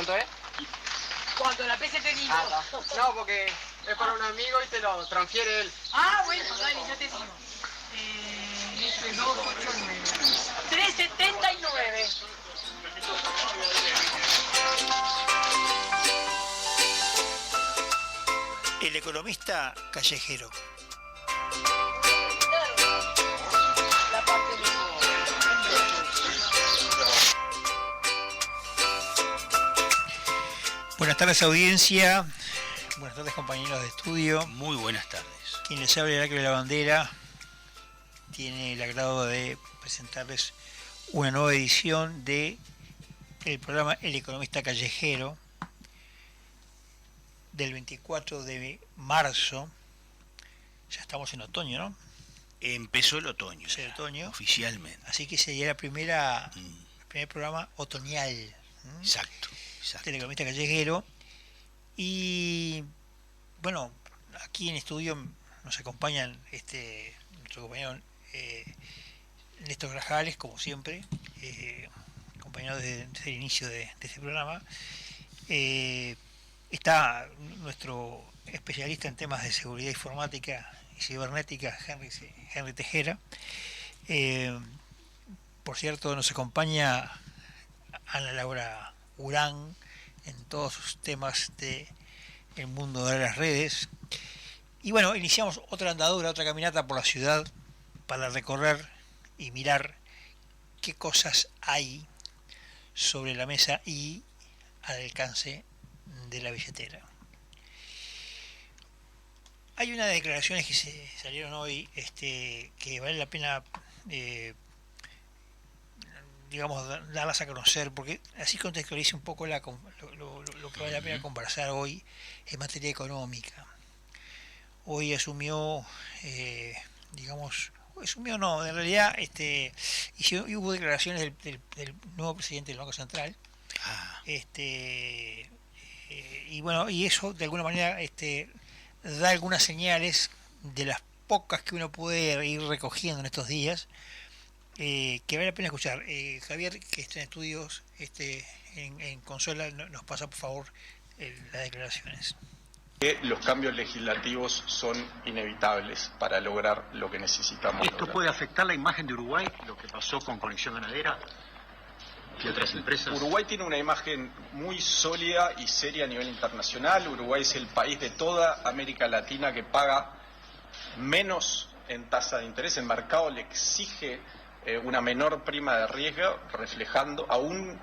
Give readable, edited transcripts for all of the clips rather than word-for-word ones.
¿Cuánto es? Cuando la PC te digo. No, porque es para un amigo y te lo transfiere él. Bueno, dale, ya te digo. 289. 379. El economista callejero. Buenas tardes, audiencia. Buenas tardes, compañeros de estudio. Muy buenas tardes. Quien les habla, Heraclio de la Bandera, tiene el agrado de presentarles una nueva edición de el programa El Economista Callejero del 24 de marzo. Ya estamos en otoño, ¿no? Empezó el otoño. Es el otoño. Oficialmente. Así que sería el primer programa otoñal. Exacto. Del Economista Callejero. Y bueno, aquí en estudio nos acompañan nuestro compañero Néstor Grajales, como siempre, compañero desde el inicio de este programa. Está nuestro especialista en temas de seguridad informática y cibernética, Henry Tejera. Por cierto, nos acompaña Ana Laura Urán en todos sus temas del mundo de las redes. Y bueno, iniciamos otra andadura, otra caminata por la ciudad para recorrer y mirar qué cosas hay sobre la mesa y al alcance de la billetera. Hay unas declaraciones que se salieron hoy que vale la pena digamos darlas a conocer, porque así contextualiza un poco lo que vale la pena conversar hoy en materia económica. Hoy asumió en realidad hubo declaraciones del nuevo presidente del Banco Central. Y bueno, y eso de alguna manera da algunas señales de las pocas que uno puede ir recogiendo en estos días, que vale la pena escuchar. Javier, que está en estudios en consola, nos pasa por favor las declaraciones. Los cambios legislativos son inevitables para lograr lo que necesitamos. ¿Esto puede afectar la imagen de Uruguay, lo que pasó con Conexión Ganadera y otras empresas? Uruguay tiene una imagen muy sólida y seria a nivel internacional. Uruguay es el país de toda América Latina que paga menos en tasa de interés. El mercado le exige una menor prima de riesgo, reflejando, aún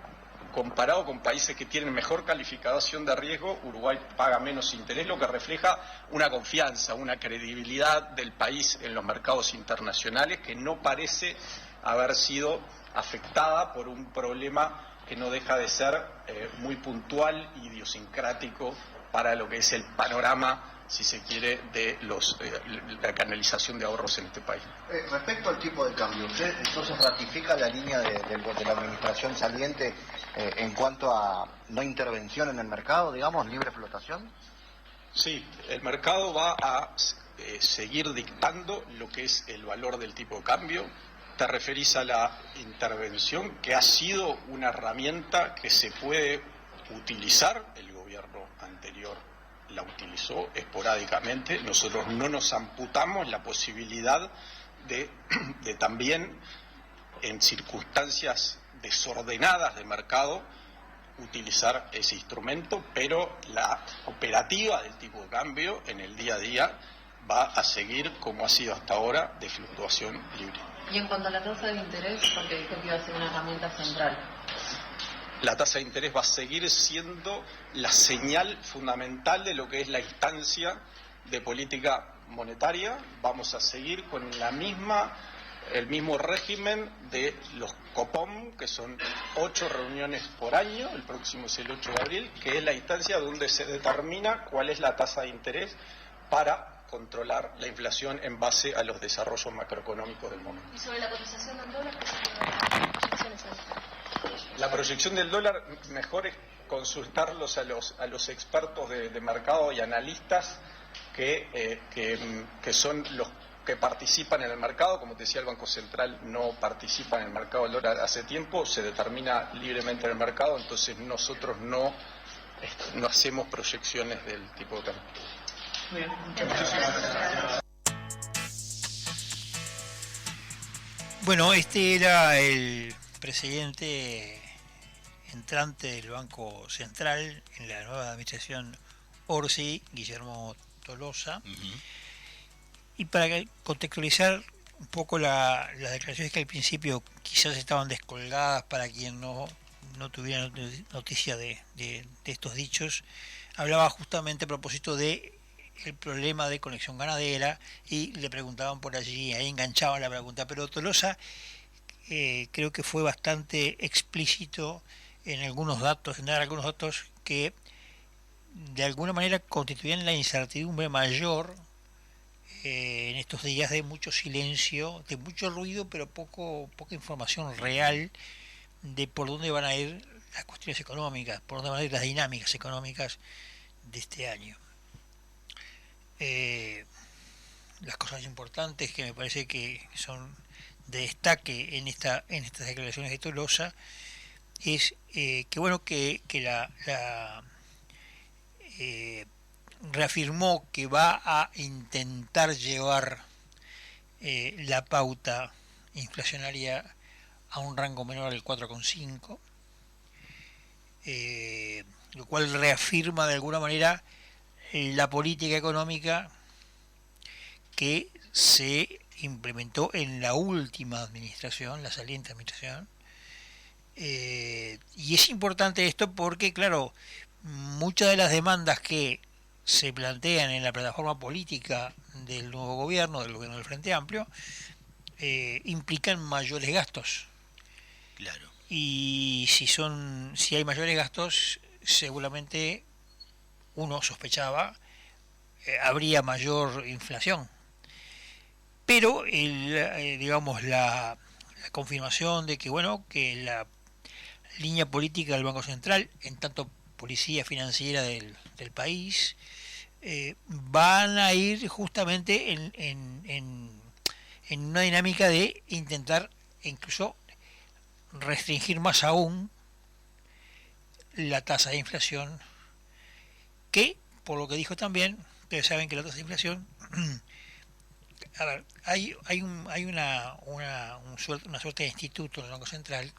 comparado con países que tienen mejor calificación de riesgo, Uruguay paga menos interés, lo que refleja una confianza, una credibilidad del país en los mercados internacionales que no parece haber sido afectada por un problema que no deja de ser muy puntual, idiosincrático para lo que es el panorama, si se quiere, de la canalización de ahorros en este país. Respecto al tipo de cambio, ¿usted entonces ratifica la línea de la administración saliente en cuanto a no intervención en el mercado, digamos, libre flotación? Sí, el mercado va a seguir dictando lo que es el valor del tipo de cambio. Te referís a la intervención, que ha sido una herramienta que se puede utilizar. El gobierno anterior la utilizó esporádicamente. Nosotros no nos amputamos la posibilidad de también, en circunstancias desordenadas de mercado, utilizar ese instrumento, pero la operativa del tipo de cambio en el día a día va a seguir como ha sido hasta ahora, de fluctuación libre. Y en cuanto a la tasa de interés, porque dijo que iba a ser una herramienta central. La tasa de interés va a seguir siendo la señal fundamental de lo que es la instancia de política monetaria. Vamos a seguir con el mismo régimen de los COPOM, que son 8 reuniones por año. El próximo es el 8 de abril, que es la instancia donde se determina cuál es la tasa de interés para controlar la inflación en base a los desarrollos macroeconómicos del momento. ¿Y sobre la cotización del dólar? La proyección del dólar, mejor es consultarlos a los expertos de mercado y analistas que son los que participan en el mercado, como te decía, el Banco Central no participa en el mercado del dólar hace tiempo, se determina libremente en el mercado, entonces nosotros no hacemos proyecciones del tipo de cambio. Bueno, este era el presidente entrante del Banco Central en la nueva administración Orsi, Guillermo Tolosa. Y para contextualizar un poco las declaraciones que al principio quizás estaban descolgadas para quien no tuviera noticia de estos dichos, hablaba justamente a propósito de el problema de conexión ganadera y le preguntaban por allí, ahí enganchaban la pregunta, pero Tolosa creo que fue bastante explícito en algunos datos, en dar algunos datos que de alguna manera constituían la incertidumbre mayor en estos días de mucho silencio, de mucho ruido, pero poca información real de por dónde van a ir las cuestiones económicas, por dónde van a ir las dinámicas económicas de este año. Las cosas importantes que me parece que son de destaque en estas declaraciones de Tolosa es que reafirmó que va a intentar llevar la pauta inflacionaria a un rango menor al 4,5, lo cual reafirma de alguna manera la política económica que se implementó en la última administración, la saliente administración. Y es importante esto porque, claro, muchas de las demandas que se plantean en la plataforma política del nuevo gobierno, del gobierno del Frente Amplio, implican mayores gastos. Claro. Y si hay mayores gastos, seguramente uno sospechaba habría mayor inflación. Pero la confirmación de que la línea política del Banco Central, en tanto policía financiera del país, van a ir justamente en una dinámica de intentar incluso restringir más aún la tasa de inflación, que por lo que dijo también, ustedes saben que la tasa de inflación, a ver, hay una suerte de instituto en el Banco Central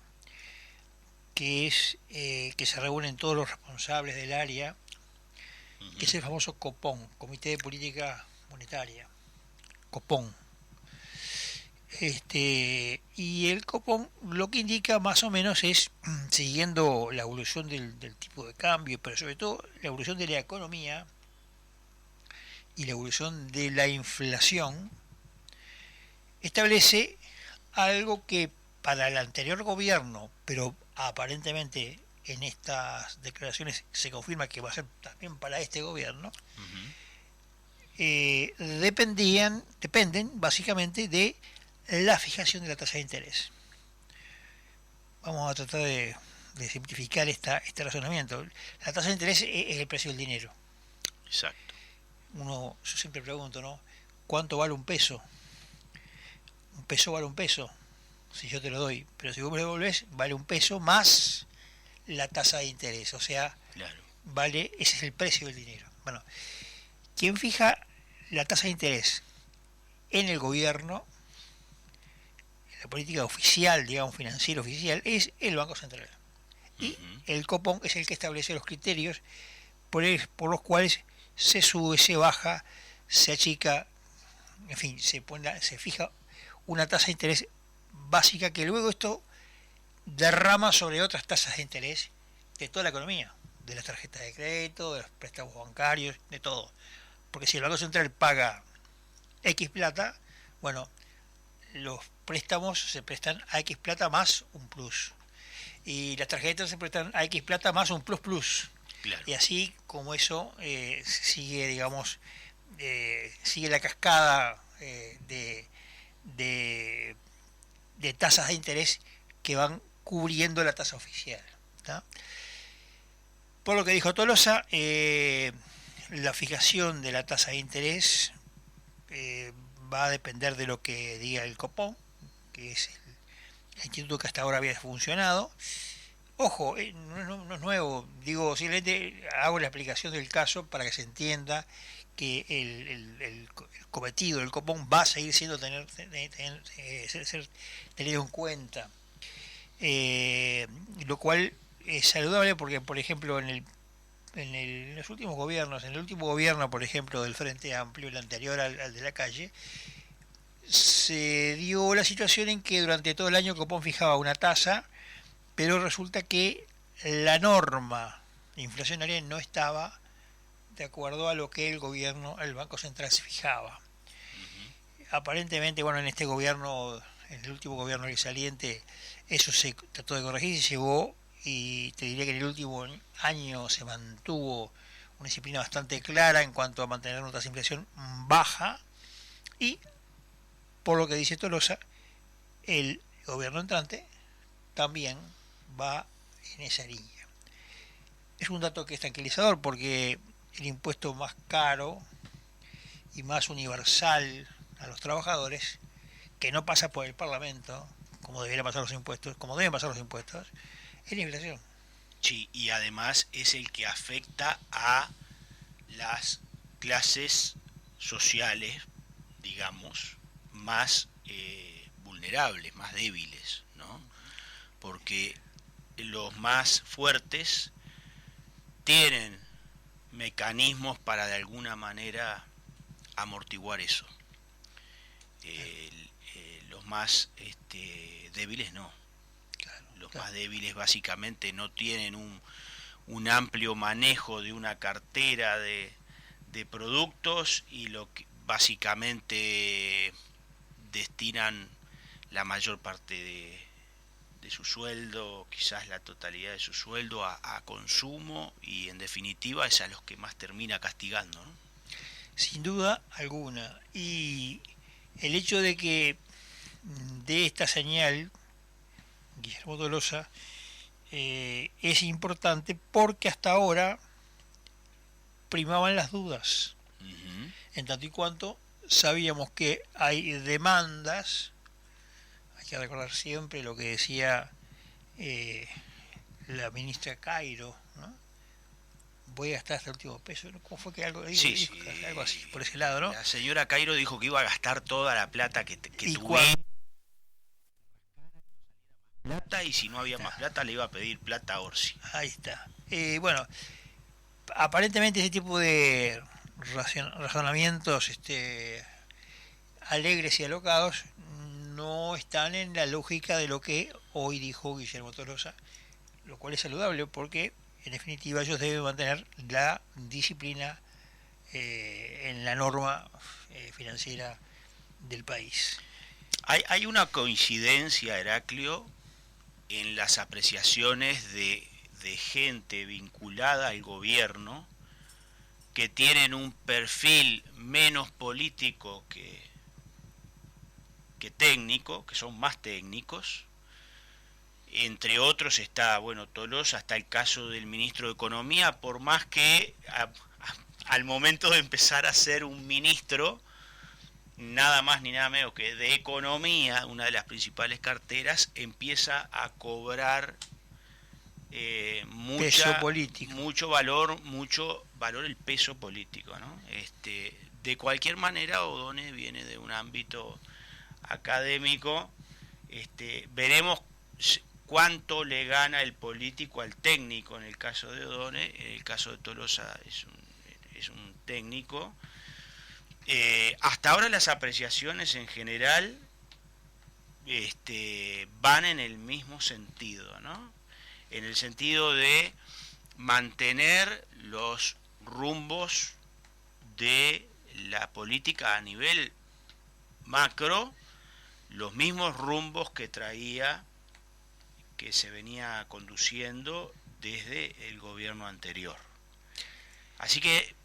que es que se reúnen todos los responsables del área, que es el famoso COPON, Comité de Política Monetaria, COPON. Y el COPON lo que indica más o menos es, siguiendo la evolución del tipo de cambio, pero sobre todo la evolución de la economía y la evolución de la inflación, establece algo que para el anterior gobierno, pero aparentemente en estas declaraciones se confirma que va a ser también para este gobierno, dependen básicamente de la fijación de la tasa de interés. Vamos a tratar de simplificar este razonamiento. La tasa de interés es el precio del dinero. Exacto. Yo siempre pregunto, ¿no? ¿Cuánto vale un peso? Un peso vale un peso, si yo te lo doy, pero si vos me lo devolvés, vale un peso más la tasa de interés, o sea, claro, ese es el precio del dinero. Bueno, quien fija la tasa de interés en el gobierno, en la política oficial, digamos, financiera oficial, es el Banco Central. Y el COPON es el que establece los criterios por los cuales se sube, se baja, se achica, en fin, se fija una tasa de interés básica que luego esto derrama sobre otras tasas de interés de toda la economía, de las tarjetas de crédito, de los préstamos bancarios, de todo. Porque si el Banco Central paga X plata, bueno, los préstamos se prestan a X plata más un plus. Y las tarjetas se prestan a X plata más un plus. Claro. Y así como eso sigue, digamos, sigue la cascada de tasas de interés que van cubriendo la tasa oficial, ¿tá? Por lo que dijo la fijación de la tasa de interés va a depender de lo que diga el Copom, que es el instituto que hasta ahora había funcionado. Ojo, no es nuevo, digo, simplemente hago la explicación del caso para que se entienda que el cometido del Copom va a seguir siendo ser tenido en cuenta, lo cual es saludable porque, por ejemplo, en los últimos gobiernos, en el último gobierno, por ejemplo, del Frente Amplio, el anterior al de la calle, se dio la situación en que durante todo el año Copom fijaba una tasa, pero resulta que la norma inflacionaria no estaba de acuerdo a lo que el Banco Central se fijaba. Aparentemente, bueno, en este gobierno, en el último gobierno saliente, eso se trató de corregir y se llevó, y te diría que en el último año se mantuvo una disciplina bastante clara en cuanto a mantener una tasa de inflación baja, y por lo que dice Tolosa, el gobierno entrante también va en esa línea. Es un dato que es tranquilizador porque el impuesto más caro y más universal a los trabajadores, que no pasa por el Parlamento, como deben pasar los impuestos, es la inflación. Sí, y además es el que afecta a las clases sociales, digamos, más vulnerables, más débiles, ¿no? Porque los más fuertes tienen mecanismos para de alguna manera amortiguar eso. Los más débiles no. Los más débiles básicamente no tienen un amplio manejo de una cartera de productos, y lo que básicamente destinan la mayor parte de su sueldo, quizás la totalidad de su sueldo, a consumo, y en definitiva es a los que más termina castigando, ¿no? Sin duda alguna. Y el hecho de que de esta señal Guillermo Tolosa es importante porque hasta ahora primaban las dudas, en tanto y cuanto sabíamos que hay demandas. Hay que recordar siempre lo que decía la ministra Cairo, ¿no? Voy a gastar hasta el último peso, ¿no? ¿Cómo fue que algo dijo? Sí, Algo así, por ese lado, ¿no? La señora Cairo dijo que iba a gastar toda la plata que cuando plata, y si no había más plata le iba a pedir plata a Orsi. Ahí está. Bueno, aparentemente ese tipo de razonamientos alegres y alocados no están en la lógica de lo que hoy dijo Guillermo Tolosa, lo cual es saludable porque en definitiva ellos deben mantener la disciplina en la norma financiera del país. Hay una coincidencia, Heraclio, en las apreciaciones de gente vinculada al gobierno que tienen un perfil menos político que técnico, que son más técnicos. Entre otros está, bueno, Tolosa, está el caso del ministro de Economía, por más que al momento de empezar a ser un ministro, nada más ni nada menos que de Economía, una de las principales carteras, empieza a cobrar peso político. mucho valor el peso político, ¿no? De cualquier manera, O'Donnell viene de un ámbito académico. Veremos cuánto le gana el político al técnico en el caso de O'Donnell. En el caso de Tolosa es un técnico. Hasta ahora las apreciaciones en general van en el mismo sentido, ¿no? En el sentido de mantener los rumbos de la política a nivel macro, los mismos rumbos que se venía conduciendo desde el gobierno anterior. Así que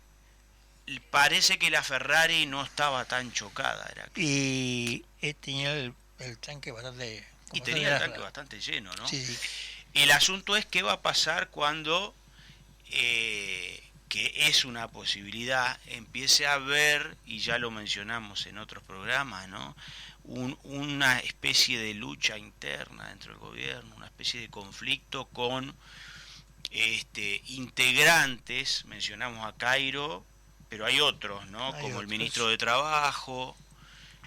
parece que la Ferrari no estaba tan chocada. Y tenía el tanque bastante... Y tenía el tanque bastante lleno, ¿no? Sí, sí. El asunto es qué va a pasar cuando que es una posibilidad, empiece a ver, y ya lo mencionamos en otros programas, ¿no? Una especie de lucha interna dentro del gobierno, una especie de conflicto con integrantes, mencionamos a Cairo, pero hay otros, ¿no? Como el ministro de Trabajo,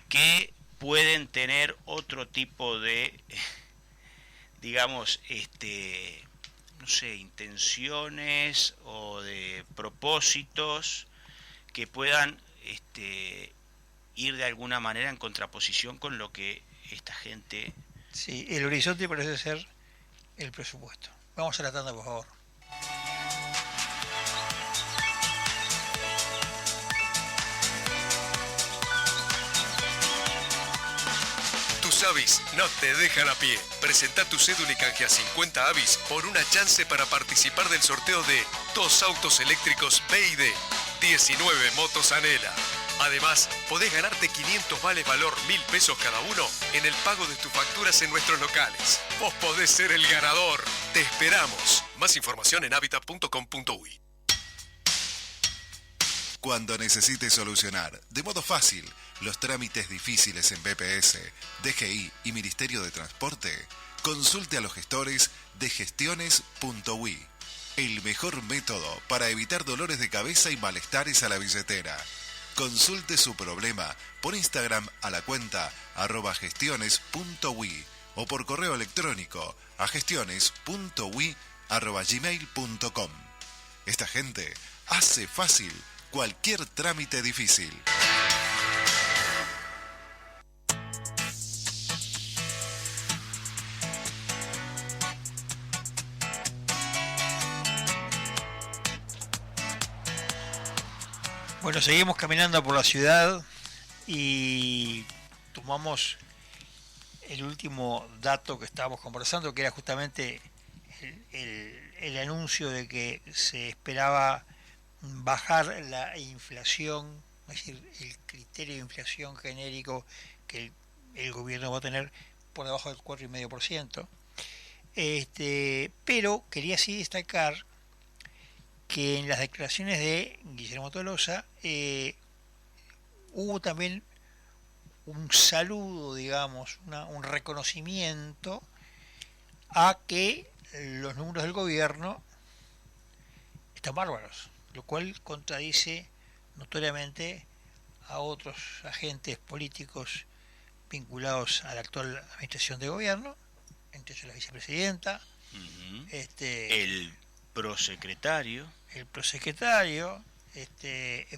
que pueden tener otro tipo de, digamos, no sé, intenciones o de propósitos que puedan ir de alguna manera en contraposición con lo que esta gente... Sí, el horizonte parece ser el presupuesto. Vamos a la tanda, por favor. Tus avis no te dejan a pie. Presenta tu cédula y canjea 50 avis por una chance para participar del sorteo de 2 autos eléctricos BYD, 19 motos Anela. Además, podés ganarte 500 vales valor 1.000 pesos cada uno en el pago de tus facturas en nuestros locales. Vos podés ser el ganador. Te esperamos. Más información en habitat.com.uy. Cuando necesites solucionar de modo fácil los trámites difíciles en BPS, DGI y Ministerio de Transporte, consulte a los gestores de gestiones.ui. El mejor método para evitar dolores de cabeza y malestares a la billetera. Consulte su problema por Instagram a la cuenta @gestiones.ui o por correo electrónico a gestiones.ui@gmail.com. Esta gente hace fácil cualquier trámite difícil. Bueno, seguimos caminando por la ciudad y tomamos el último dato que estábamos conversando, que era justamente el anuncio de que se esperaba bajar la inflación, es decir, el criterio de inflación genérico que el gobierno va a tener por debajo del 4,5%. Pero quería sí destacar que en las declaraciones de Guillermo Tolosa hubo también un saludo, digamos, un reconocimiento a que los números del gobierno están bárbaros, lo cual contradice notoriamente a otros agentes políticos vinculados a la actual administración de gobierno, entre ellos la vicepresidenta, el prosecretario,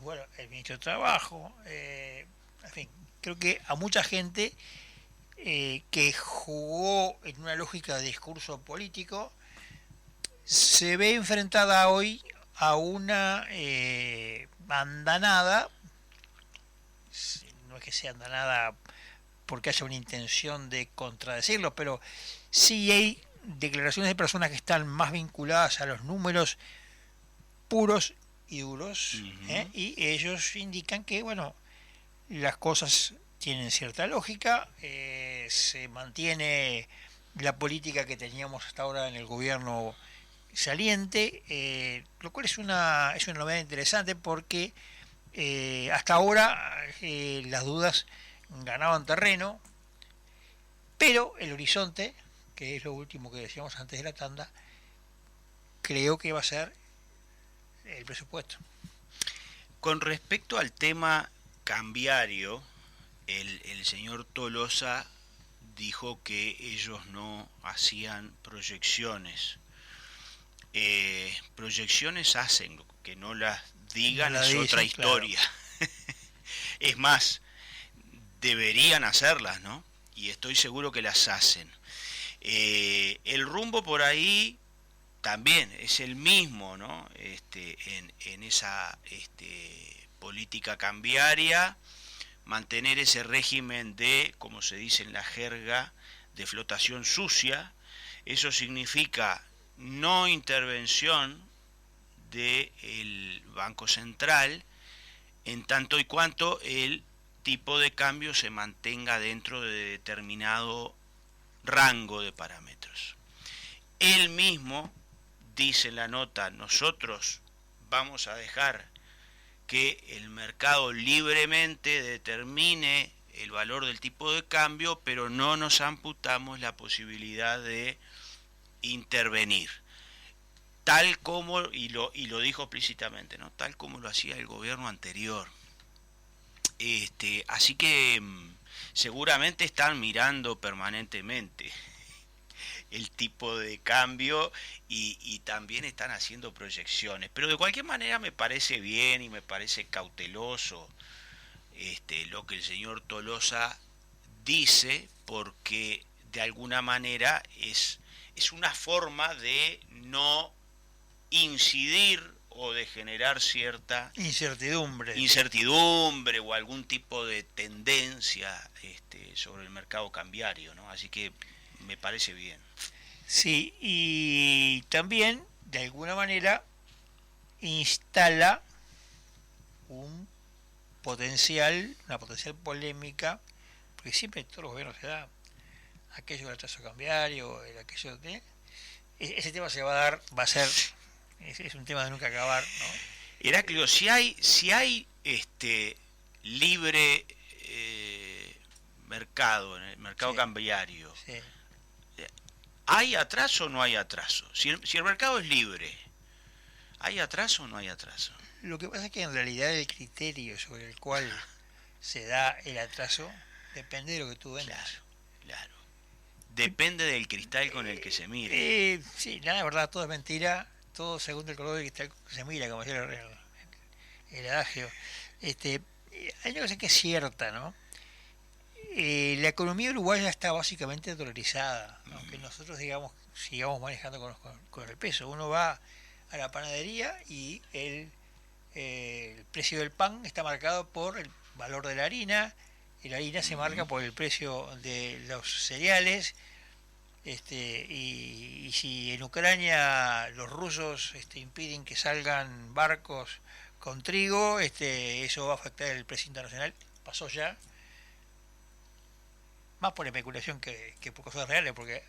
bueno, el ministro de Trabajo, en fin, creo que a mucha gente que jugó en una lógica de discurso político se ve enfrentada hoy a una andanada, no es que sea andanada porque haya una intención de contradecirlo, pero sí hay declaraciones de personas que están más vinculadas a los números puros y duros, y ellos indican que, bueno, las cosas tienen cierta lógica, se mantiene la política que teníamos hasta ahora en el gobierno saliente, lo cual es una novedad interesante porque hasta ahora las dudas ganaban terreno, pero el horizonte, que es lo último que decíamos antes de la tanda, creo que va a ser el presupuesto. Con respecto al tema cambiario, el señor Tolosa dijo que ellos no hacían proyecciones. Proyecciones hacen, que no las digan es otra historia. Claro. Es más, deberían hacerlas, ¿no? Y estoy seguro que las hacen. El rumbo por ahí también es el mismo, ¿no? En esa política cambiaria, mantener ese régimen de, como se dice en la jerga, de flotación sucia. Eso significa no intervención del Banco Central, en tanto y cuanto el tipo de cambio se mantenga dentro de determinado rango de parámetros. Él mismo dice en la nota: nosotros vamos a dejar que el mercado libremente determine el valor del tipo de cambio, pero no nos amputamos la posibilidad de intervenir, tal como, y lo dijo explícitamente, ¿no? Tal como lo hacía el gobierno anterior. Así que seguramente están mirando permanentemente el tipo de cambio y también están haciendo proyecciones, pero de cualquier manera me parece bien y me parece cauteloso lo que el señor Tolosa dice, porque de alguna manera es una forma de no incidir o de generar cierta incertidumbre o algún tipo de tendencia sobre el mercado cambiario, ¿no? Así que me parece bien. Sí, y también de alguna manera instala una potencial polémica, porque siempre en todos los gobiernos se da aquello del atraso cambiario, aquello de ese tema se va a dar, va a ser, es un tema de nunca acabar, ¿no? Heraclio, si hay libre mercado, en el mercado cambiario, sí. ¿Hay atraso o no hay atraso? Si el mercado es libre, ¿hay atraso o no hay atraso? Lo que pasa es que en realidad el criterio sobre el cual se da el atraso depende de lo que tú vendas. Claro. Depende del cristal con el que se mire. Sí, nada, de verdad, todo es mentira, todo según el color del cristal que se mira, como decía el adagio. Hay una cosa que es cierta, ¿no? La economía uruguaya está básicamente dolarizada, aunque nosotros sigamos manejando con el peso. Uno va a la panadería y el precio del pan está marcado por el valor de la harina, y la harina se marca por el precio de los cereales, y si en Ucrania los rusos impiden que salgan barcos con trigo, eso va a afectar el precio internacional. Pasó ya, más por especulación que por cosas reales, porque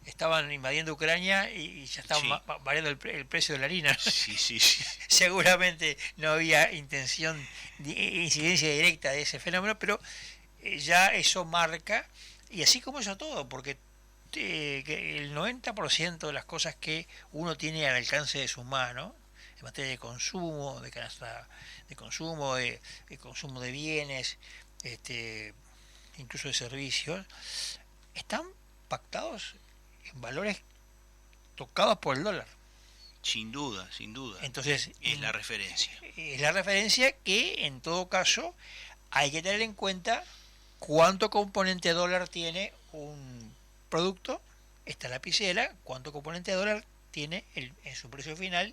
estaban invadiendo Ucrania y ya estaban variando el precio de la harina. Sí. Seguramente no había incidencia directa de ese fenómeno, pero ya eso marca, y así como eso todo, porque que el 90% de las cosas que uno tiene al alcance de su mano, en materia de consumo, de canasta de consumo, de consumo de bienes, incluso de servicios, están pactados en valores tocados por el dólar. Sin duda. Entonces, es la referencia. Es la referencia que, en todo caso, hay que tener en cuenta cuánto componente dólar tiene un producto, esta lapicera, cuánto componente dólar tiene en su precio final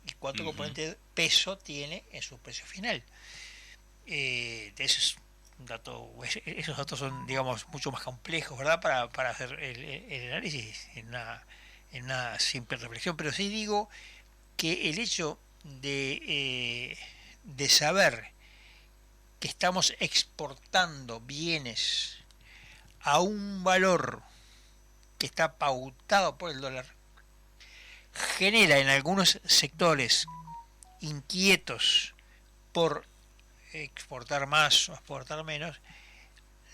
y cuánto componente peso tiene en su precio final. Eso es un dato, esos datos son, digamos, mucho más complejos, ¿verdad?, para hacer el análisis en una simple reflexión, pero sí digo que el hecho de saber que estamos exportando bienes a un valor que está pautado por el dólar genera en algunos sectores inquietos por exportar más o exportar menos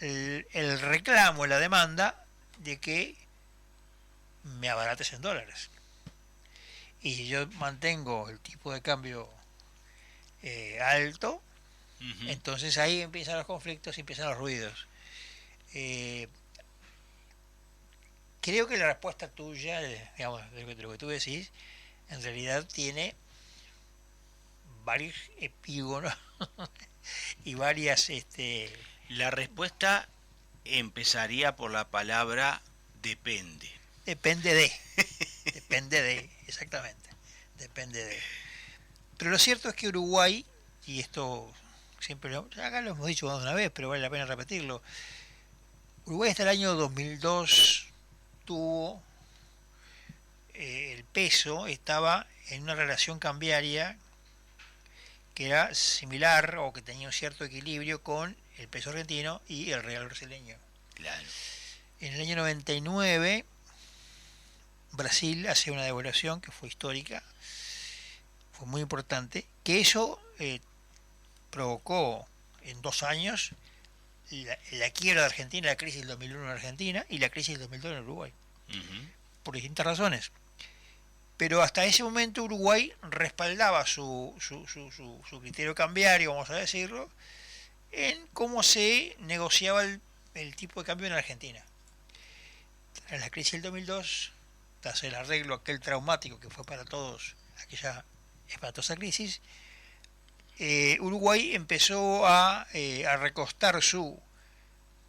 el reclamo, la demanda de que me abarates en dólares. Y si yo mantengo el tipo de cambio alto, entonces ahí empiezan los conflictos y empiezan los ruidos. Creo que la respuesta tuya, digamos, de lo que tú decís, en realidad tiene varios epígonos y varias... La respuesta empezaría por la palabra depende. Depende de, exactamente, depende de. Pero lo cierto es que Uruguay, y esto siempre acá lo hemos dicho más de una vez, pero vale la pena repetirlo, Uruguay hasta el año 2002 tuvo el peso, estaba en una relación cambiaria que era similar o que tenía un cierto equilibrio con el peso argentino y el real brasileño. Claro. En el año 99 Brasil hace una devaluación que fue histórica, fue muy importante, que eso provocó en 2 años la quiebra de Argentina, la crisis del 2001 en Argentina y la crisis del 2002 en Uruguay, por distintas razones. Pero hasta ese momento Uruguay respaldaba su criterio cambiario, vamos a decirlo, en cómo se negociaba el tipo de cambio en Argentina. En la crisis del 2002, tras el arreglo aquel traumático que fue para todos aquella espantosa crisis, Uruguay empezó a recostar su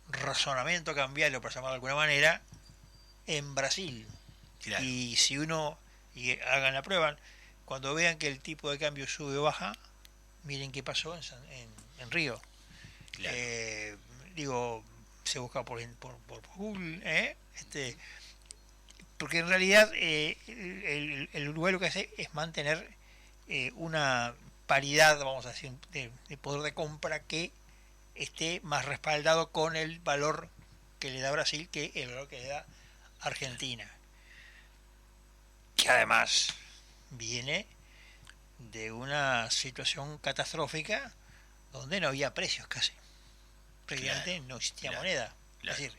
razonamiento cambiario, por llamarlo de alguna manera, en Brasil. Claro. Y si hagan la prueba, cuando vean que el tipo de cambio sube o baja, miren qué pasó en Río. Claro. Se busca por Google, porque en realidad el Uruguay lo que hace es mantener una paridad, vamos a decir, de poder de compra que esté más respaldado con el valor que le da Brasil que el valor que le da Argentina, que además viene de una situación catastrófica donde no había precios casi, prácticamente no existía moneda. Es decir,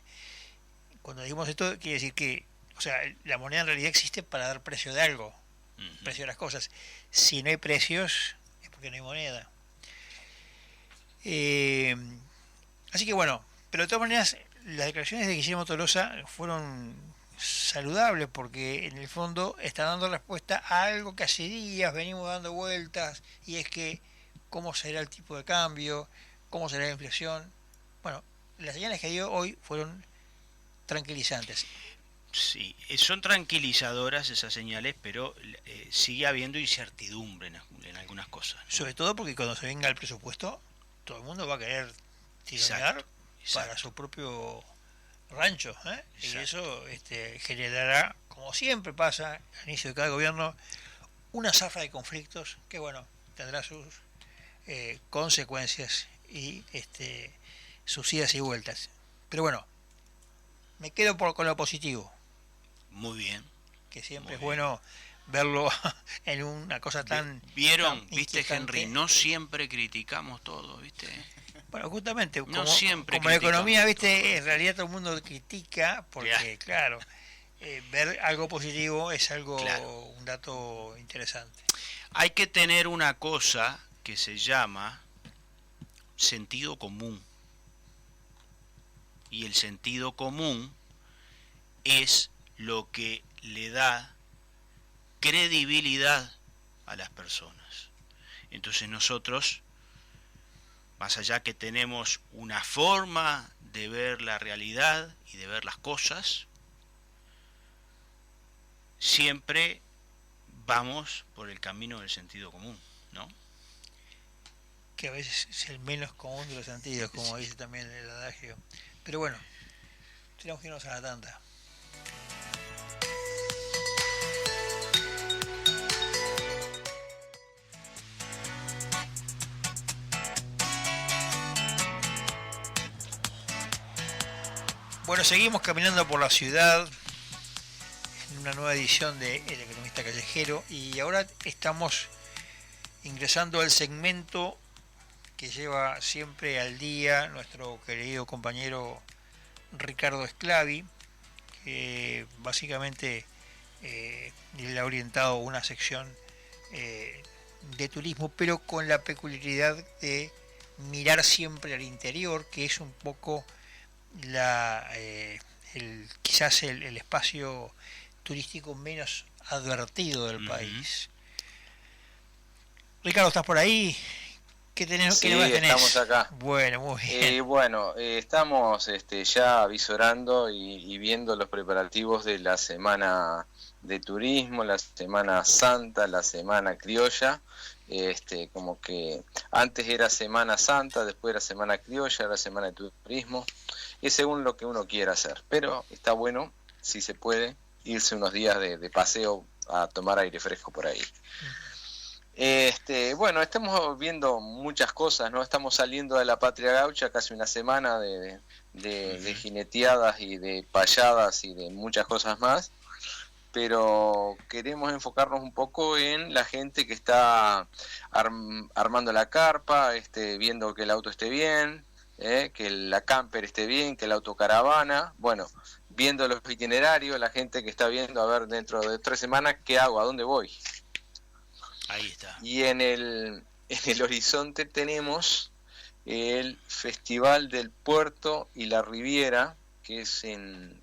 cuando decimos esto quiere decir que, o sea, la moneda en realidad existe para dar precio de algo, precio de las cosas. Si no hay precios es porque no hay moneda. Así que bueno, pero de todas maneras las declaraciones de Guillermo Tolosa fueron saludables porque en el fondo está dando respuesta a algo que hace días venimos dando vueltas, y es que cómo será el tipo de cambio, cómo será la inflación. Bueno, las señales que dio hoy fueron tranquilizantes. Sí, son tranquilizadoras esas señales, pero sigue habiendo incertidumbre en algunas cosas, ¿no? Sobre todo porque cuando se venga el presupuesto, todo el mundo va a querer tironear para su propio rancho, y eso generará, como siempre pasa al inicio de cada gobierno, una zafra de conflictos que, bueno, tendrá sus consecuencias y sus idas y vueltas. Pero bueno, me quedo con lo positivo. Muy bien. Que siempre es bueno verlo en una cosa tan... ¿Vieron? ¿Viste, Henry? No siempre criticamos todo, ¿viste? Bueno, justamente, no como siempre la economía, ¿viste? En realidad todo el mundo critica porque, claro, ver algo positivo es algo, un dato interesante. Hay que tener una cosa que se llama sentido común. Y el sentido común es lo que le da credibilidad a las personas. Entonces nosotros, más allá que tenemos una forma de ver la realidad y de ver las cosas, siempre vamos por el camino del sentido común, ¿no? Que a veces es el menos común de los sentidos, como dice también el adagio. Pero bueno, tenemos que irnos a la tanda. Bueno, seguimos caminando por la ciudad en una nueva edición de El Economista Callejero, y ahora estamos ingresando al segmento que lleva siempre al día nuestro querido compañero Ricardo Sclavi, que básicamente le ha orientado una sección de turismo, pero con la peculiaridad de mirar siempre al interior, que es un poco quizás el espacio turístico menos advertido del país. Ricardo, ¿estás por ahí? ¿Qué tenés? Sí, ¿qué tenés? Estamos acá. Bueno, muy bien. Estamos ya avisorando y viendo los preparativos de la semana de turismo, la Semana Santa, la Semana Criolla. Como que antes era Semana Santa, después era Semana Criolla, ahora Semana de Turismo. Es según lo que uno quiera hacer, pero está bueno, si se puede, irse unos días de paseo a tomar aire fresco por ahí. Estamos viendo muchas cosas, ¿no? Estamos saliendo de la Patria Gaucha, casi una semana de jineteadas y de payadas y de muchas cosas más. pero queremos enfocarnos un poco en la gente que está armando la carpa, viendo que el auto esté bien, que la camper esté bien, que la autocaravana, bueno, viendo los itinerarios, la gente que está viendo, a ver, dentro de 3 semanas, ¿qué hago? ¿A dónde voy? Ahí está. Y en el horizonte tenemos el Festival del Puerto y la Riviera, que es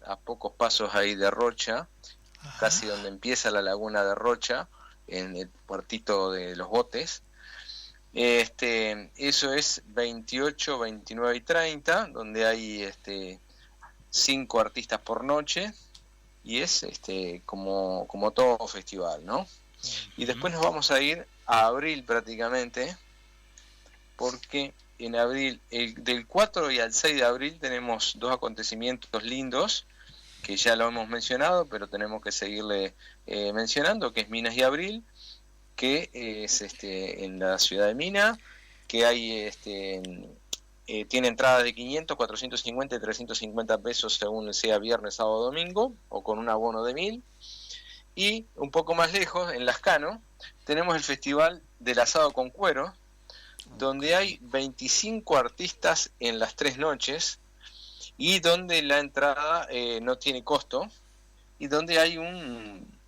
a pocos pasos ahí de Rocha, casi donde empieza la laguna de Rocha, en el puertito de los botes. Eso es 28, 29 y 30, donde hay 5 artistas por noche, y es como todo festival, ¿no? Y después nos vamos a ir a abril prácticamente, porque en abril, del 4 y al 6 de abril tenemos 2 acontecimientos lindos, que ya lo hemos mencionado, pero tenemos que seguirle mencionando, que es Minas y Abril, que es en la ciudad de Mina, que hay tiene entradas de 500, 450 y 350 pesos según sea viernes, sábado o domingo, o con un abono de 1000. Y un poco más lejos, en Lascano, tenemos el Festival del Asado con Cuero, donde hay 25 artistas en las 3 noches, y donde la entrada no tiene costo, y donde hay un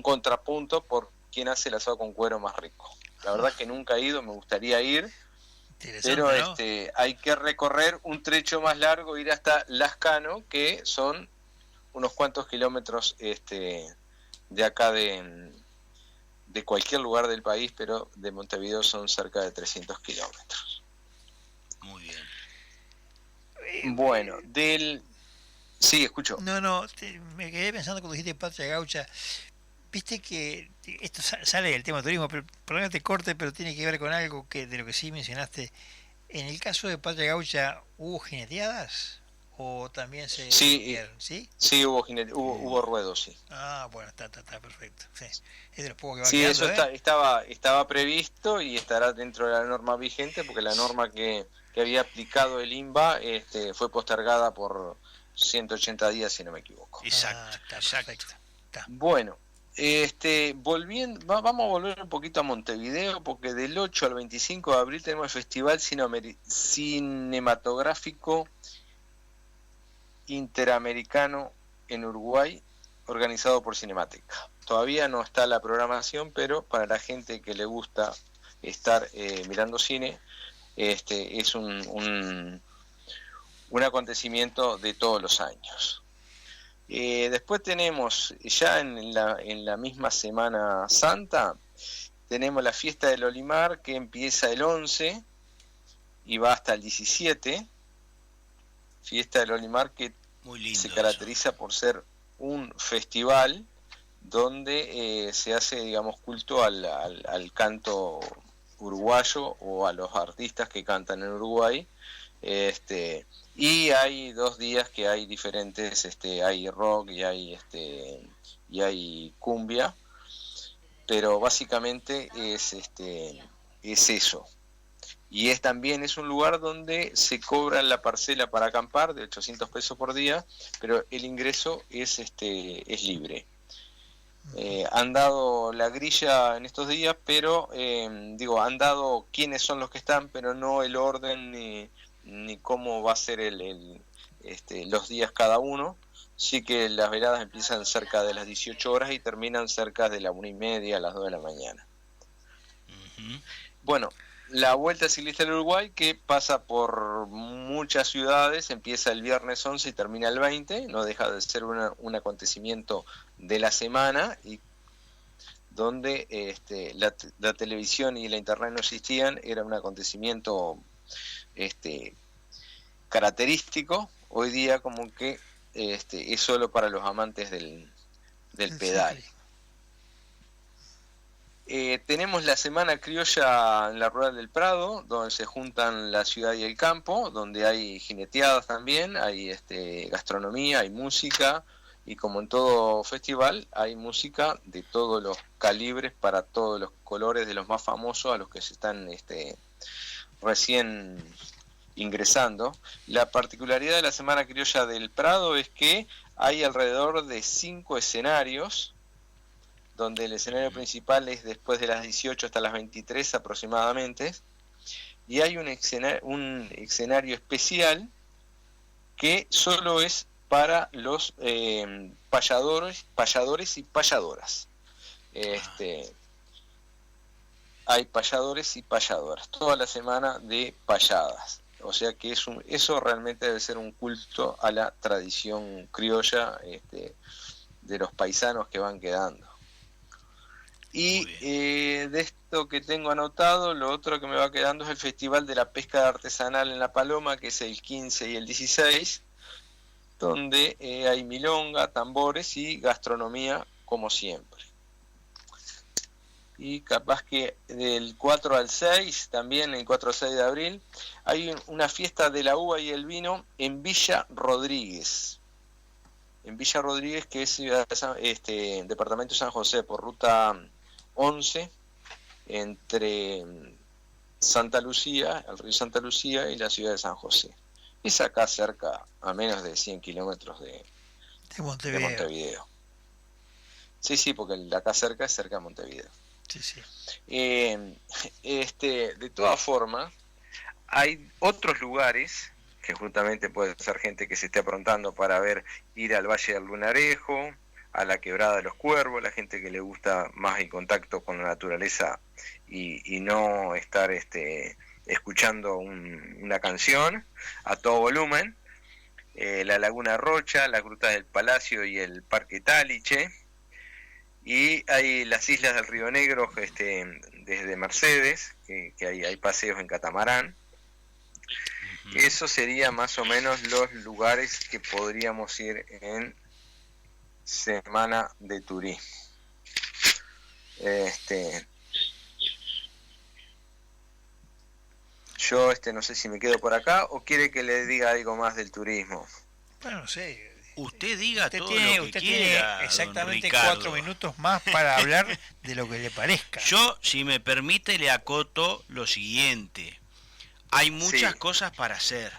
contrapunto por quién hace el asado con cuero más rico. La verdad que nunca he ido, me gustaría ir, pero ¿no? Hay que recorrer un trecho más largo, ir hasta Lascano, que son unos cuantos kilómetros de acá de cualquier lugar del país, pero de Montevideo son cerca de 300 kilómetros. Muy bien. Bueno, Sí, escucho. No, me quedé pensando cuando dijiste Patria Gaucha. Viste que esto sale del tema turismo, pero perdón que te corte, pero tiene que ver con algo de lo que sí mencionaste. En el caso de Patria Gaucha, ¿hubo jineteadas? ¿O también se jinetearon? ¿Sí? Sí, hubo ruedos, sí. Ah, bueno, está perfecto. Sí. Es de los pocos que va sí, quedando, eso estaba previsto y estará dentro de la norma vigente, porque la norma que había aplicado el INBA fue postergada por 180 días, si no me equivoco. Exacto, exacto. Bueno, vamos a volver un poquito a Montevideo, porque del 8 al 25 de abril tenemos el Festival Cinematográfico Interamericano en Uruguay, organizado por Cinemateca. Todavía no está la programación, pero para la gente que le gusta estar mirando cine, es un acontecimiento de todos los años. Después tenemos, ya en la misma Semana Santa, tenemos la fiesta del Olimar, que empieza el 11 y va hasta el 17. Fiesta del Olimar que se caracteriza por ser un festival donde se hace, digamos, culto al canto uruguayo o a los artistas que cantan en Uruguay. Y hay 2 días que hay diferentes, hay rock y hay cumbia, pero básicamente es eso. Y también es un lugar donde se cobra la parcela para acampar de 800 pesos por día, pero el ingreso es libre. Han dado la grilla en estos días, pero han dado quiénes son los que están, pero no el orden ni cómo va a ser los días cada uno. Sí que las veladas empiezan cerca de las 18 horas y terminan cerca de las 1:30, a las 2 de la mañana. Bueno, la Vuelta Ciclista del Uruguay, que pasa por muchas ciudades, empieza el viernes 11 y termina el 20, no deja de ser un acontecimiento de la semana, y donde la televisión y la internet no existían, era un acontecimiento característico. Hoy día como que es solo para los amantes del pedal. Tenemos la Semana Criolla en la Rural del Prado, donde se juntan la ciudad y el campo, donde hay jineteadas también, hay gastronomía, hay música, y como en todo festival hay música de todos los calibres, para todos los colores, de los más famosos a los que se están recién ingresando. La particularidad de la Semana Criolla del Prado es que hay alrededor de 5 escenarios, donde el escenario principal es después de las 18 hasta las 23 aproximadamente, y hay un escenario especial que solo es para los payadores y payadoras. Hay payadores y payadoras, toda la semana de payadas. O sea que eso realmente debe ser un culto a la tradición criolla de los paisanos que van quedando. Y de esto que tengo anotado, lo otro que me va quedando es el Festival de la Pesca Artesanal en La Paloma, que es el 15 y el 16, donde hay milonga, tambores y gastronomía como siempre. Y capaz que del 4 al 6, también el 4 al 6 de abril, hay una fiesta de la uva y el vino en Villa Rodríguez. En Villa Rodríguez, que es departamento de San José, por ruta 11, entre Santa Lucía, el río Santa Lucía y la ciudad de San José. Es acá cerca, a menos de 100 kilómetros de Montevideo. Sí, porque el de acá cerca es cerca de Montevideo. Sí. De todas formas, hay otros lugares que justamente puede ser gente que se esté aprontando para ir al Valle del Lunarejo, a la Quebrada de los Cuervos, la gente que le gusta más el contacto con la naturaleza y no estar escuchando una canción a todo volumen, la Laguna Rocha, las Grutas del Palacio y el Parque Taliche. Y hay las islas del Río Negro, desde Mercedes, que hay paseos en catamarán. Eso sería más o menos los lugares que podríamos ir en Semana de Turismo. Yo no sé si me quedo por acá o quiere que le diga algo más del turismo. Bueno, no sé. Usted diga todo lo que quiera, tiene exactamente don Ricardo. 4 minutos más para hablar de lo que le parezca. Yo, si me permite, le acoto lo siguiente. Hay muchas cosas para hacer.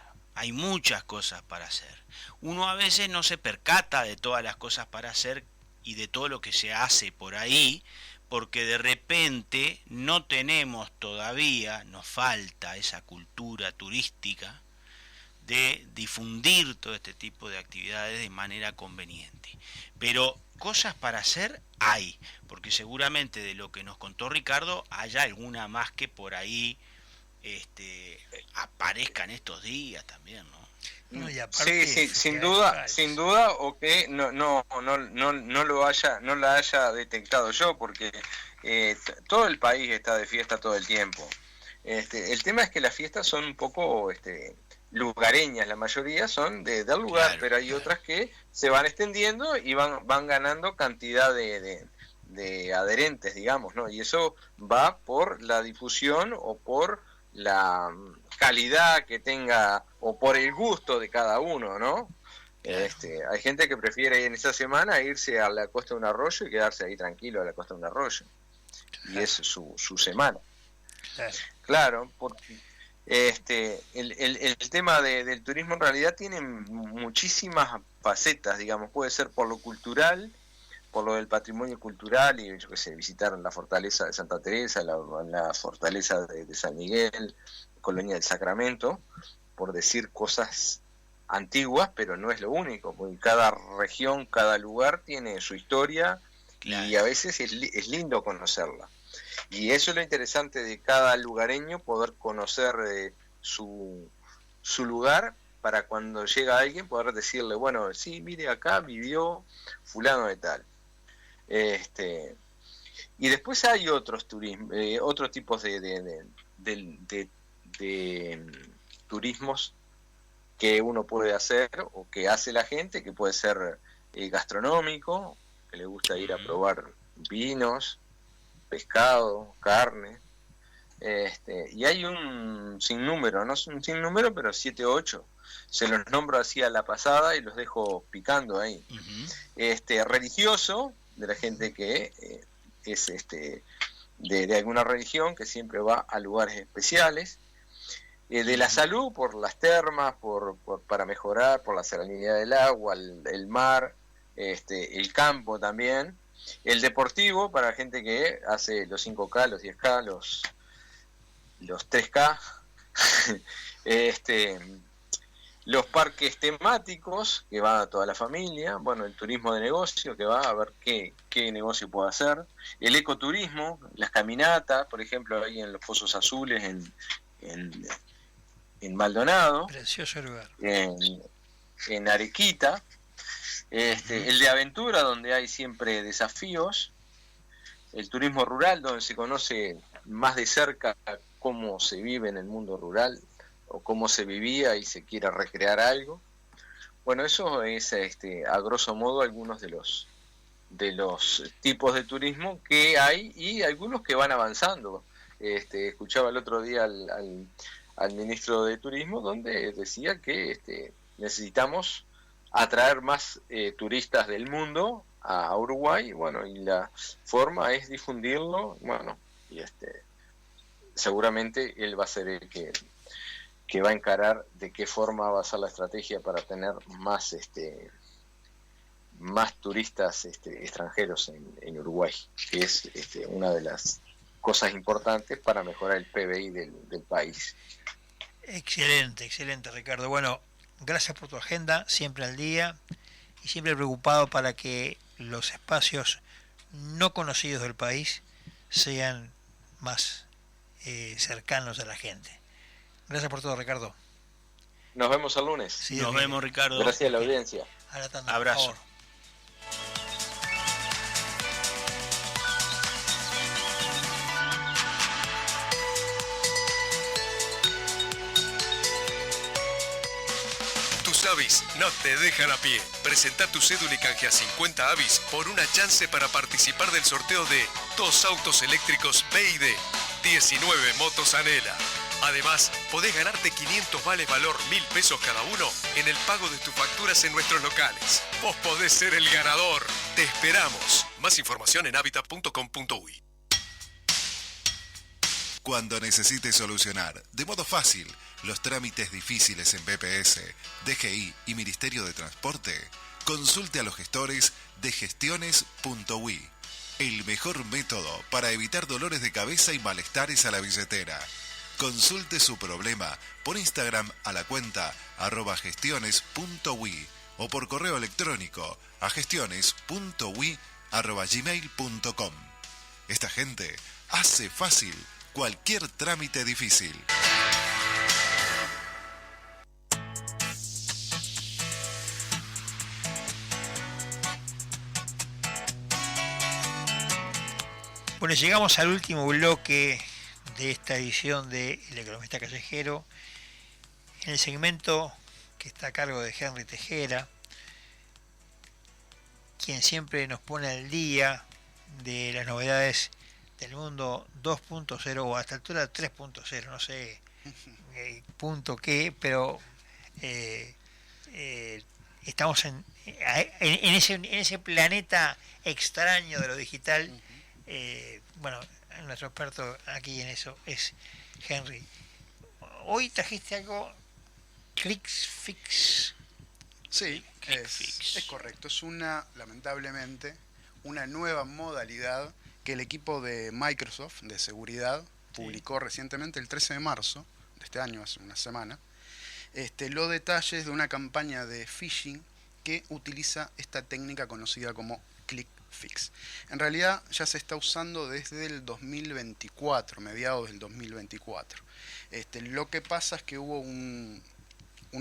Uno a veces no se percata de todas las cosas para hacer y de todo lo que se hace por ahí, porque de repente no tenemos todavía, nos falta esa cultura turística de difundir todo este tipo de actividades de manera conveniente. Pero cosas para hacer hay, porque seguramente de lo que nos contó Ricardo haya alguna más que por ahí aparezca en estos días también, ¿no? No, y aparte, sí, sin duda, o que no la haya detectado yo, porque todo el país está de fiesta todo el tiempo. El tema es que las fiestas son un poco lugareñas, la mayoría son del lugar, pero hay otras que se van extendiendo y van ganando cantidad de adherentes, digamos, ¿no? Y eso va por la difusión o por la calidad que tenga o por el gusto de cada uno, ¿no? Hay gente que prefiere en esa semana irse a la costa de un arroyo y quedarse ahí tranquilo a la costa de un arroyo, y es su semana. Claro, porque el tema del turismo en realidad tiene muchísimas facetas, digamos. Puede ser por lo cultural, por lo del patrimonio cultural, y yo qué sé, visitar la fortaleza de Santa Teresa, la fortaleza de San Miguel, Colonia del Sacramento, por decir cosas antiguas, pero no es lo único, porque cada región, cada lugar tiene su historia, y a veces es lindo conocerla. Y eso es lo interesante de cada lugareño, poder conocer su lugar, para cuando llega alguien poder decirle, bueno, sí, mire, acá vivió fulano de tal. Y después hay otros tipos de turismos que uno puede hacer o que hace la gente, que puede ser gastronómico, que le gusta ir a probar vinos, pescado, carne, y hay un sinnúmero, no es un sinnúmero, pero 7 o 8, se los nombro así a la pasada y los dejo picando ahí. Religioso, de la gente que es de alguna religión, que siempre va a lugares especiales. de la salud por las termas, para mejorar, por la salinidad del agua, el mar, el campo también, el deportivo para gente que hace los 5K, los 10K, los 3K, los parques temáticos que va a toda la familia, bueno, el turismo de negocio que va a ver qué negocio puede hacer, el ecoturismo, las caminatas, por ejemplo, ahí en los Pozos Azules, en Maldonado, precioso lugar, en Arequita, el de aventura donde hay siempre desafíos, el turismo rural donde se conoce más de cerca cómo se vive en el mundo rural o cómo se vivía y se quiera recrear algo. Bueno, eso es a grosso modo algunos de los tipos de turismo que hay y algunos que van avanzando. Escuchaba el otro día al ministro de Turismo donde decía que necesitamos atraer más turistas del mundo a Uruguay, bueno, y la forma es difundirlo, bueno, y seguramente él va a ser el que va a encarar de qué forma va a ser la estrategia para tener más más turistas extranjeros en Uruguay, que es una de las cosas importantes para mejorar el PBI del país. Excelente, excelente, Ricardo. Bueno, gracias por tu agenda, siempre al día y siempre preocupado para que los espacios no conocidos del país sean más cercanos a la gente. Gracias por todo, Ricardo. Nos vemos el lunes. Sí, Nos vemos, Ricardo. Gracias a la audiencia. A la tanda, abrazo. por favor. Tus avis no te dejan a pie. Presenta tu cédula y canjea 50 avis por una chance para participar del sorteo de 2 autos eléctricos BYD, 19 motos Anela. Además, podés ganarte 500 vales valor 1.000 pesos cada uno en el pago de tus facturas en nuestros locales. Vos podés ser el ganador. Te esperamos. Más información en habitat.com.uy. Cuando necesites solucionar de modo fácil los trámites difíciles en BPS, DGI y Ministerio de Transporte, consulte a los gestores de gestiones.ui. El mejor método para evitar dolores de cabeza y malestares a la billetera. Consulte su problema por Instagram a la cuenta @gestiones.ui o por correo electrónico a gestiones.ui@gmail.com. Esta gente hace fácil cualquier trámite difícil. Bueno, llegamos al último bloque de esta edición de El Economista Callejero, en el segmento que está a cargo de Henry Tejera, quien siempre nos pone al día de las novedades del mundo 2.0 o hasta altura 3.0, no sé punto qué, pero estamos en ese planeta extraño de lo digital. Bueno, nuestro experto aquí en eso es Henry. Hoy trajiste algo, ClickFix. Sí, es correcto. Es lamentablemente, una nueva modalidad que el equipo de Microsoft de seguridad publicó recientemente, el 13 de marzo de este año, hace una semana, los detalles de una campaña de phishing que utiliza esta técnica conocida como ClickFix. En realidad ya se está usando desde el 2024, mediados del 2024. Lo que pasa es que hubo un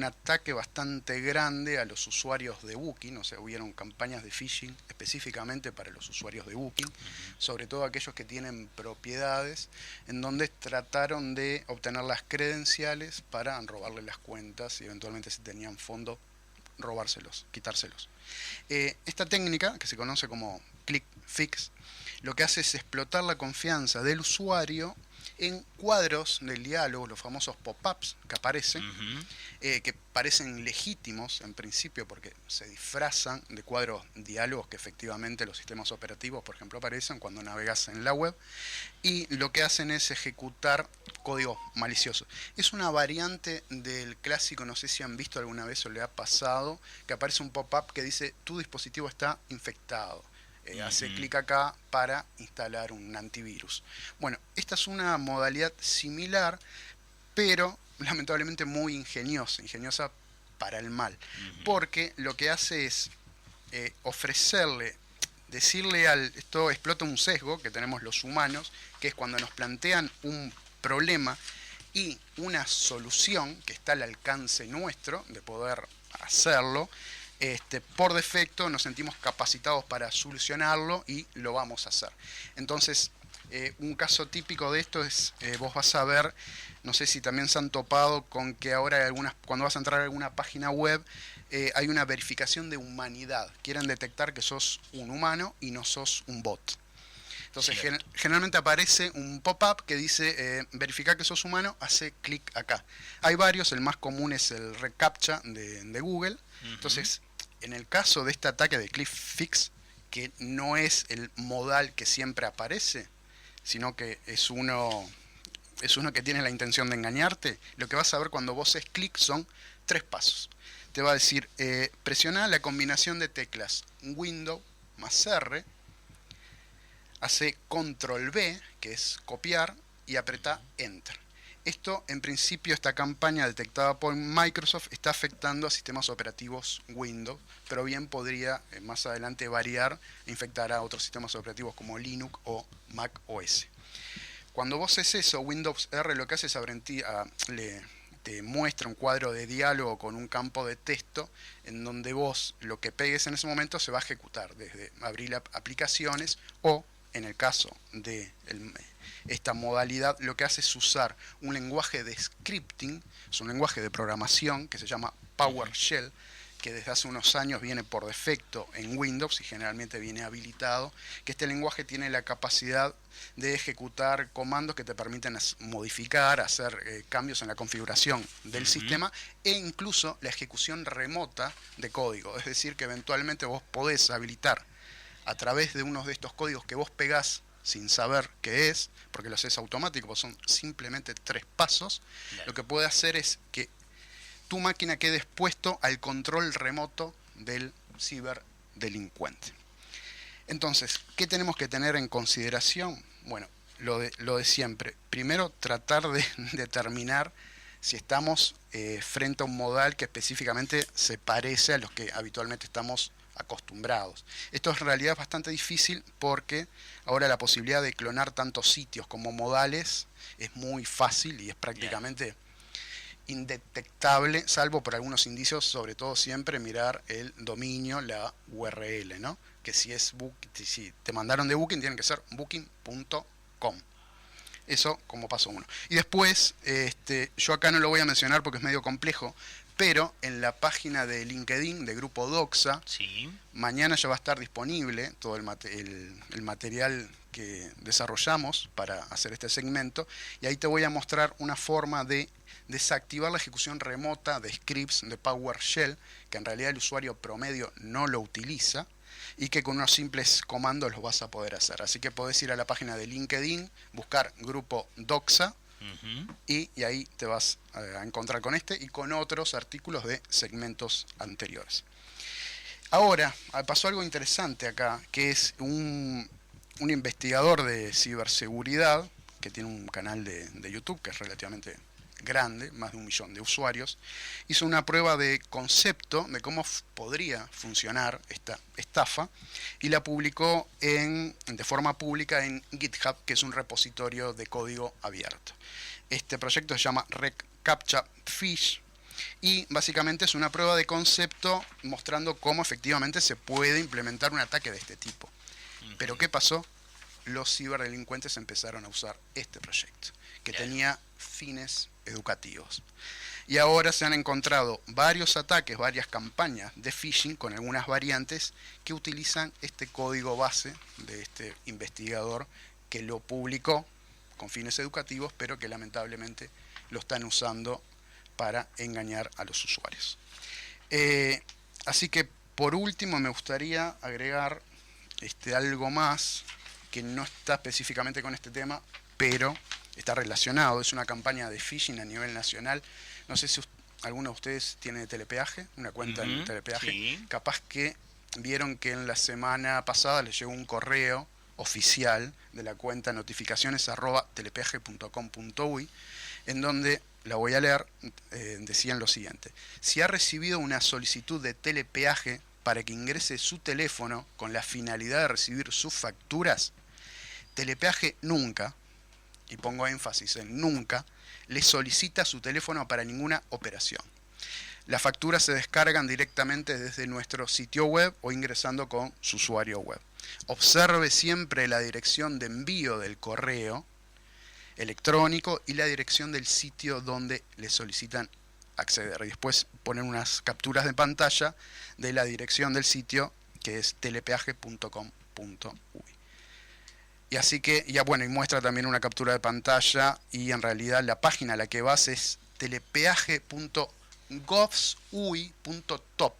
ataque bastante grande a los usuarios de Booking, o sea, hubieron campañas de phishing específicamente para los usuarios de Booking, sobre todo aquellos que tienen propiedades, en donde trataron de obtener las credenciales para robarle las cuentas y eventualmente, si tenían fondo, robárselos, quitárselos. Esta técnica, que se conoce como ClickFix, lo que hace es explotar la confianza del usuario en cuadros del diálogo, los famosos pop-ups que aparecen, que parecen legítimos en principio porque se disfrazan de cuadros diálogos que efectivamente los sistemas operativos, por ejemplo, aparecen cuando navegas en la web, y lo que hacen es ejecutar código malicioso. Es una variante del clásico, no sé si han visto alguna vez o le ha pasado, que aparece un pop-up que dice tu dispositivo está infectado. Hace clic acá para instalar un antivirus. Bueno, esta es una modalidad similar, pero lamentablemente muy ingeniosa para el mal, porque lo que hace es decirle esto explota un sesgo que tenemos los humanos, que es cuando nos plantean un problema y una solución que está al alcance nuestro de poder hacerlo. Por defecto nos sentimos capacitados para solucionarlo y lo vamos a hacer. Entonces, un caso típico de esto es, vos vas a ver, no sé si también se han topado con que ahora cuando vas a entrar a alguna página web, hay una verificación de humanidad. Quieren detectar que sos un humano y no sos un bot. Entonces, generalmente aparece un pop-up que dice, verificar que sos humano, hace clic acá. Hay varios, el más común es el reCAPTCHA de Google. Entonces, en el caso de este ataque de ClickFix, que no es el modal que siempre aparece, sino que es uno que tiene la intención de engañarte, lo que vas a ver cuando vos haces clic son 3 pasos. Te va a decir, presiona la combinación de teclas Windows más R, hace Control V, que es copiar, y apretá Enter. Esto, en principio, esta campaña detectada por Microsoft está afectando a sistemas operativos Windows, pero bien podría más adelante variar e infectar a otros sistemas operativos como Linux o Mac OS. Cuando vos haces eso, Windows R lo que hace es te muestra un cuadro de diálogo con un campo de texto en donde vos lo que pegues en ese momento se va a ejecutar desde abrir aplicaciones o, en el caso de esta modalidad, lo que hace es usar un lenguaje de scripting, es un lenguaje de programación que se llama PowerShell, que desde hace unos años viene por defecto en Windows y generalmente viene habilitado, que este lenguaje tiene la capacidad de ejecutar comandos que te permiten modificar, hacer cambios en la configuración del sistema e incluso la ejecución remota de código. Es decir, que eventualmente vos podés habilitar a través de uno de estos códigos que vos pegás sin saber qué es, porque lo haces automático, pues son simplemente 3 pasos, lo que puede hacer es que tu máquina quede expuesto al control remoto del ciberdelincuente. Entonces, ¿qué tenemos que tener en consideración? Bueno, lo de siempre. Primero, tratar de determinar si estamos frente a un modal que específicamente se parece a los que habitualmente estamos acostumbrados. Esto en realidad es bastante difícil porque ahora la posibilidad de clonar tantos sitios como modales es muy fácil y es prácticamente indetectable, salvo por algunos indicios, sobre todo siempre mirar el dominio, la URL, ¿no? Que si te mandaron de Booking, tienen que ser booking.com. Eso como paso 1. Y después, yo acá no lo voy a mencionar porque es medio complejo, pero en la página de LinkedIn de Grupo Doxa, mañana ya va a estar disponible todo el material que desarrollamos para hacer este segmento, y ahí te voy a mostrar una forma de desactivar la ejecución remota de scripts de PowerShell, que en realidad el usuario promedio no lo utiliza, y que con unos simples comandos los vas a poder hacer. Así que podés ir a la página de LinkedIn, buscar Grupo Doxa, y ahí te vas a encontrar con este y con otros artículos de segmentos anteriores. Ahora, pasó algo interesante acá, que es un investigador de ciberseguridad, que tiene un canal de YouTube que es relativamente grande, más de 1 millón de usuarios, hizo una prueba de concepto de cómo podría funcionar esta estafa y la publicó de forma pública en GitHub, que es un repositorio de código abierto. Este proyecto se llama reCAPTCHA Fish y básicamente es una prueba de concepto mostrando cómo efectivamente se puede implementar un ataque de este tipo. Pero ¿qué pasó? Los ciberdelincuentes empezaron a usar este proyecto, que tenía fines educativos. Y ahora se han encontrado varios ataques, varias campañas de phishing con algunas variantes que utilizan este código base de este investigador que lo publicó con fines educativos, pero que lamentablemente lo están usando para engañar a los usuarios. Así que por último me gustaría agregar algo más que no está específicamente con este tema, pero está relacionado. Es una campaña de phishing a nivel nacional. No sé si alguno de ustedes tiene telepeaje, una cuenta en telepeaje. Sí. Capaz que vieron que en la semana pasada les llegó un correo oficial de la cuenta notificaciones@telepeaje.com.uy, en donde, la voy a leer, decían lo siguiente: si ha recibido una solicitud de telepeaje para que ingrese su teléfono con la finalidad de recibir sus facturas, Telepeaje nunca, y pongo énfasis en nunca, le solicita su teléfono para ninguna operación. Las facturas se descargan directamente desde nuestro sitio web o ingresando con su usuario web. Observe siempre la dirección de envío del correo electrónico y la dirección del sitio donde le solicitan acceder. Y después ponen unas capturas de pantalla de la dirección del sitio, que es telepeaje.com.uy. Y así que, y muestra también una captura de pantalla, y en realidad la página a la que vas es telepeaje.govsuy.top,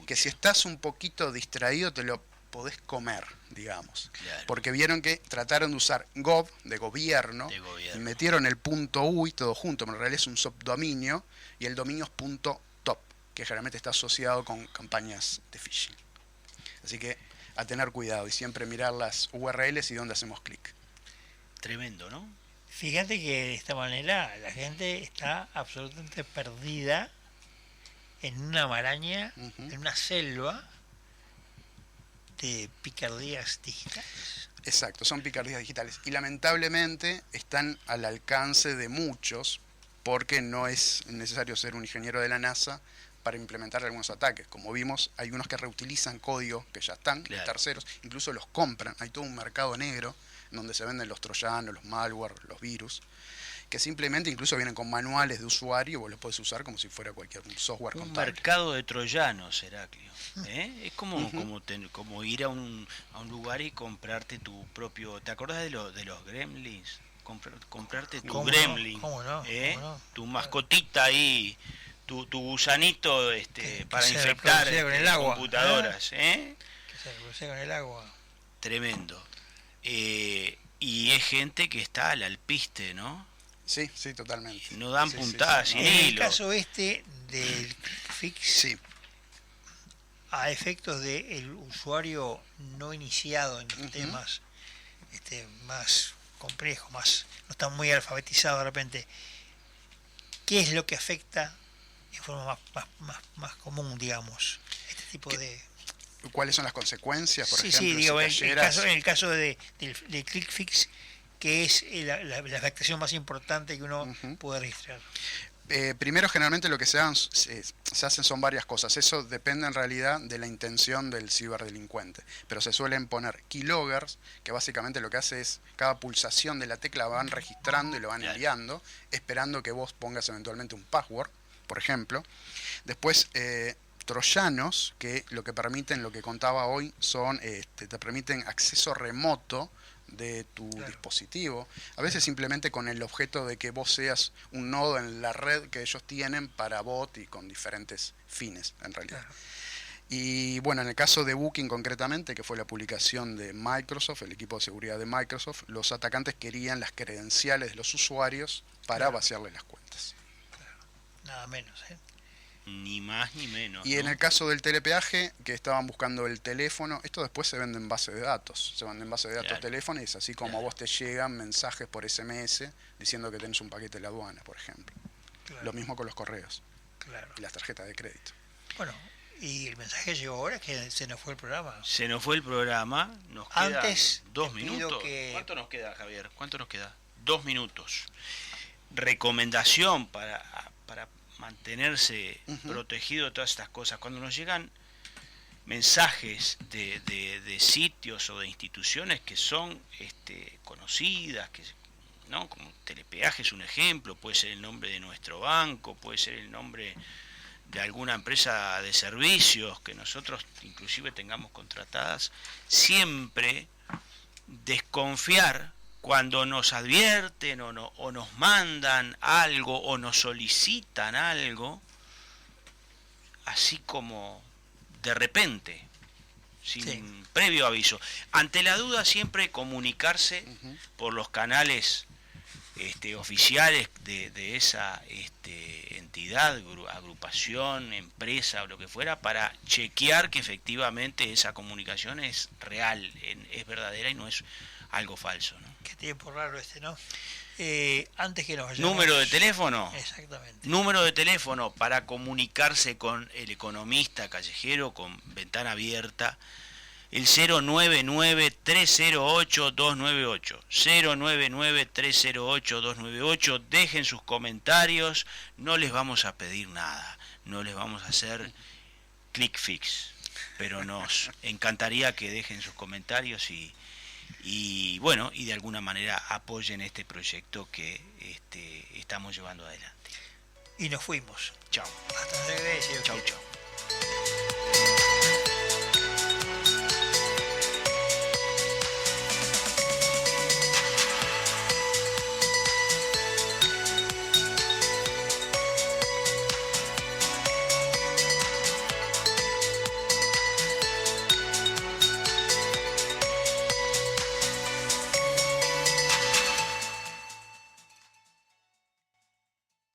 que si estás un poquito distraído te lo podés comer, digamos. Claro. Porque vieron que trataron de usar gov, de gobierno, y metieron el .uy todo junto, pero en realidad es un subdominio, y el dominio es .top, que generalmente está asociado con campañas de phishing. Así que a tener cuidado y siempre mirar las URLs y dónde hacemos clic. Tremendo, ¿no? Fíjate que de esta manera la gente está absolutamente perdida en una maraña, en una selva de picardías digitales. Exacto, son picardías digitales. Y lamentablemente están al alcance de muchos, porque no es necesario ser un ingeniero de la NASA para implementar algunos ataques. Como vimos, hay unos que reutilizan códigos que ya están, de terceros, incluso los compran. Hay todo un mercado negro donde se venden los troyanos, los malware, los virus, que simplemente incluso vienen con manuales de usuario y vos los podés usar como si fuera cualquier software contable. Un mercado de troyanos, Heraclio. Es como ir a un lugar y comprarte tu propio... ¿Te acordás de los gremlins? Comprarte tu gremlin, ¿Cómo no? Tu mascotita ahí, tu gusanito para infectar con el agua, computadoras. Que se reproduce con el agua. Tremendo. Y es gente que está al alpiste, ¿no? Sí, sí, totalmente. No dan puntadas sin hilo. En el caso del fix, a efectos del usuario no iniciado en los temas más complejos, no está muy alfabetizado de repente, ¿qué es lo que afecta en forma más común, digamos, este tipo de... ¿Cuáles son las consecuencias, por ejemplo? Sí, digo, en el caso del ClickFix, que es la afectación más importante que uno puede registrar. Primero, generalmente lo que se hacen son varias cosas. Eso depende en realidad de la intención del ciberdelincuente. Pero se suelen poner keyloggers, que básicamente lo que hace es, cada pulsación de la tecla van registrando y lo van enviando, esperando que vos pongas eventualmente un password, por ejemplo. Después, troyanos, que lo que permiten, lo que contaba hoy, son te permiten acceso remoto de tu dispositivo, a veces simplemente con el objeto de que vos seas un nodo en la red que ellos tienen para bot y con diferentes fines, en realidad. Y bueno, en el caso de Booking concretamente, que fue la publicación de Microsoft, el equipo de seguridad de Microsoft, los atacantes querían las credenciales de los usuarios para vaciarles las cuentas. Nada menos, Ni más ni menos. Y en el caso del telepeaje, que estaban buscando el teléfono, esto después se vende en base de datos. Se vende en base de datos teléfono, y es así como a vos te llegan mensajes por SMS diciendo que tenés un paquete de la aduana, por ejemplo. Lo mismo con los correos y las tarjetas de crédito. Bueno, y el mensaje llegó ahora, que se nos fue el programa. Se nos fue el programa, nos quedan Antes 2 minutos. ¿Cuánto nos queda, Javier? ¿Cuánto nos queda? 2 minutos. Recomendación para mantenerse protegido de todas estas cosas. Cuando nos llegan mensajes de sitios o de instituciones que son conocidas, ¿no? Como Telepeaje es un ejemplo, puede ser el nombre de nuestro banco, puede ser el nombre de alguna empresa de servicios que nosotros inclusive tengamos contratadas, siempre desconfiar cuando nos advierten o nos mandan algo o nos solicitan algo, así como de repente, sin previo aviso. Ante la duda siempre comunicarse por los canales oficiales de esa entidad, agrupación, empresa o lo que fuera, para chequear que efectivamente esa comunicación es real, es verdadera y no es algo falso, ¿no? Qué tiempo raro ¿no? Antes que nos vayamos... ¿Número de teléfono? Exactamente. Número de teléfono para comunicarse con el economista callejero con ventana abierta, el 099-308-298. 099-308-298. Dejen sus comentarios, no les vamos a pedir nada, no les vamos a hacer click fix, pero nos encantaría que dejen sus comentarios y bueno, y de alguna manera apoyen este proyecto que estamos llevando adelante. Y nos fuimos. Chao. Hasta luego. Chao, chao.